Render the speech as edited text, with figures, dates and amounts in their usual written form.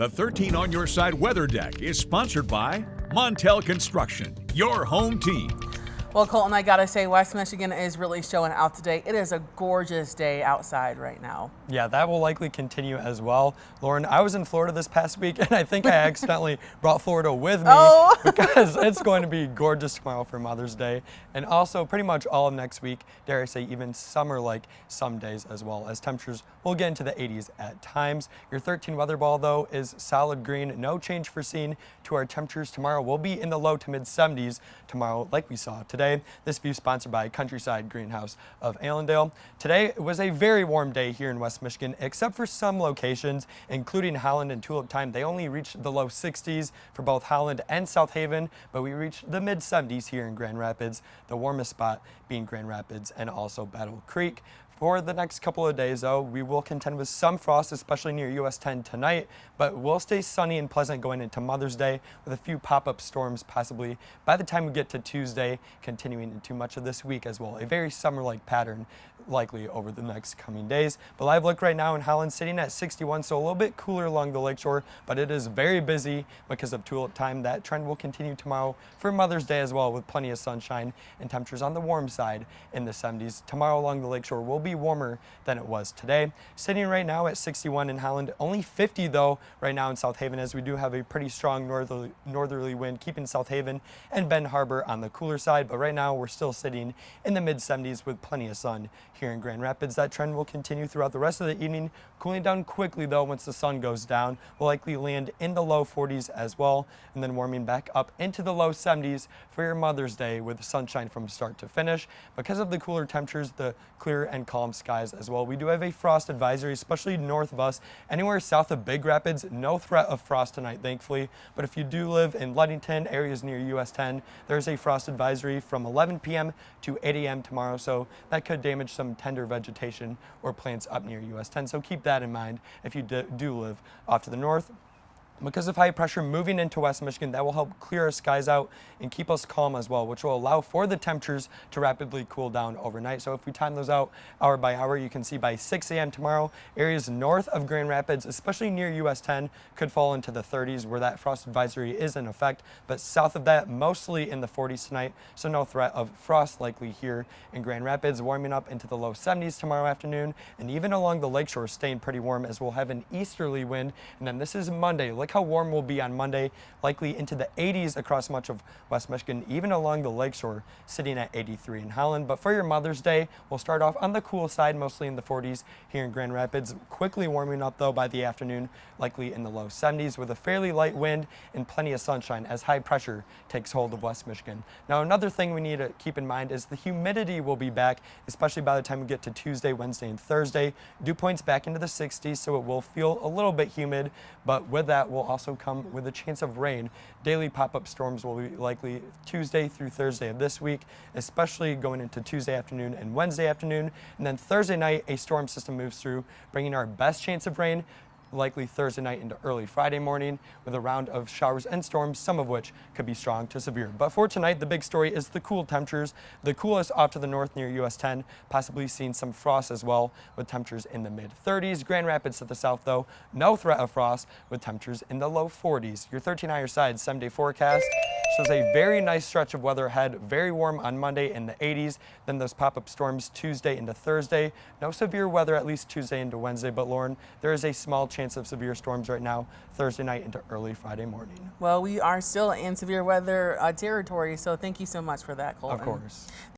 The 13 on Your Side Weather Deck is sponsored by Montel Construction, your home team. Well, Colton, I gotta say, West Michigan is really showing out today. It is a gorgeous day outside right now. Yeah, that will likely continue as well. Lauren, I was in Florida this past week, and I think I accidentally brought Florida with me because it's going to be gorgeous tomorrow for Mother's Day, and also pretty much all of next week, dare I say even summer-like some days as well, as temperatures will get into the 80s at times. Your 13 weather ball, though, is solid green. No change foreseen to our temperatures tomorrow. We'll be in the low to mid 70s tomorrow, like we saw today. This view sponsored by Countryside Greenhouse of Allendale. Today was a very warm day here in West Michigan, except for some locations, including Holland and Tulip Time. They only reached the low 60s for both Holland and South Haven, but we reached the mid 70s here in Grand Rapids, the warmest spot being Grand Rapids and also Battle Creek. For the next couple of days, though, we will contend with some frost, especially near US 10 tonight, but we'll stay sunny and pleasant going into Mother's Day with a few pop-up storms possibly by the time we get to Tuesday, continuing into much of this week as well. A very summer-like pattern likely over the next coming days. But live look right now in Holland sitting at 61, so a little bit cooler along the lakeshore, but it is very busy because of Tulip Time. That trend will continue tomorrow for Mother's Day as well, with plenty of sunshine and temperatures on the warm side in the 70s. Tomorrow along the lakeshore will be warmer than it was today. Sitting right now at 61 in Holland, only 50 though right now in South Haven, as we do have a pretty strong northerly wind keeping South Haven and Ben Harbor on the cooler side, but right now we're still sitting in the mid 70s with plenty of sun here in Grand Rapids. That trend will continue throughout the rest of the evening, cooling down quickly though once the sun goes down. We'll likely land in the low 40s as well, and then warming back up into the low 70s for your Mother's Day with sunshine from start to finish. Because of the cooler temperatures, the clear and calm skies as well, we do have a frost advisory, especially north of us. Anywhere south of Big Rapids, no threat of frost tonight, thankfully, but if you do live in Ludington, areas near US 10, there's a frost advisory from 11 p.m. to 8 a.m. tomorrow, so that could damage some tender vegetation or plants up near US 10, so keep that in mind if you do live off to the north. Because of high pressure moving into West Michigan, that will help clear our skies out and keep us calm as well, which will allow for the temperatures to rapidly cool down overnight. So if we time those out hour by hour, you can see by 6 a.m. tomorrow, areas north of Grand Rapids, especially near US 10, could fall into the 30s where that frost advisory is in effect. But south of that, mostly in the 40s tonight, so no threat of frost likely here in Grand Rapids, warming up into the low 70s tomorrow afternoon, and even along the lakeshore staying pretty warm as we'll have an easterly wind. And then this is Monday. Look how warm we'll be on Monday, likely into the 80s across much of West Michigan, even along the lakeshore, sitting at 83 in Holland. But for your Mother's Day, we'll start off on the cool side, mostly in the 40s here in Grand Rapids, quickly warming up though by the afternoon, likely in the low 70s with a fairly light wind and plenty of sunshine as high pressure takes hold of West Michigan. Now, another thing we need to keep in mind is the humidity will be back, especially by the time we get to Tuesday, Wednesday, and Thursday. Dew points back into the 60s, so it will feel a little bit humid, but with that will also come with a chance of rain. Daily pop-up storms will be likely Tuesday through Thursday of this week, especially going into Tuesday afternoon and Wednesday afternoon. And then Thursday night, a storm system moves through, bringing our best chance of rain likely Thursday night into early Friday morning with a round of showers and storms, some of which could be strong to severe. But for tonight, the big story is the cool temperatures. The coolest off to the north near US 10, possibly seeing some frost as well with temperatures in the mid 30s. Grand Rapids to the south though, no threat of frost with temperatures in the low 40s. Your 13 higher side 7-day forecast shows a very nice stretch of weather ahead. Very warm on Monday in the 80s. Then those pop-up storms Tuesday into Thursday. No severe weather at least Tuesday into Wednesday, but Lauren, there is a small chance of severe storms right now Thursday night into early Friday morning. Well, we are still in severe weather territory, so thank you so much for that, Colton. Of course.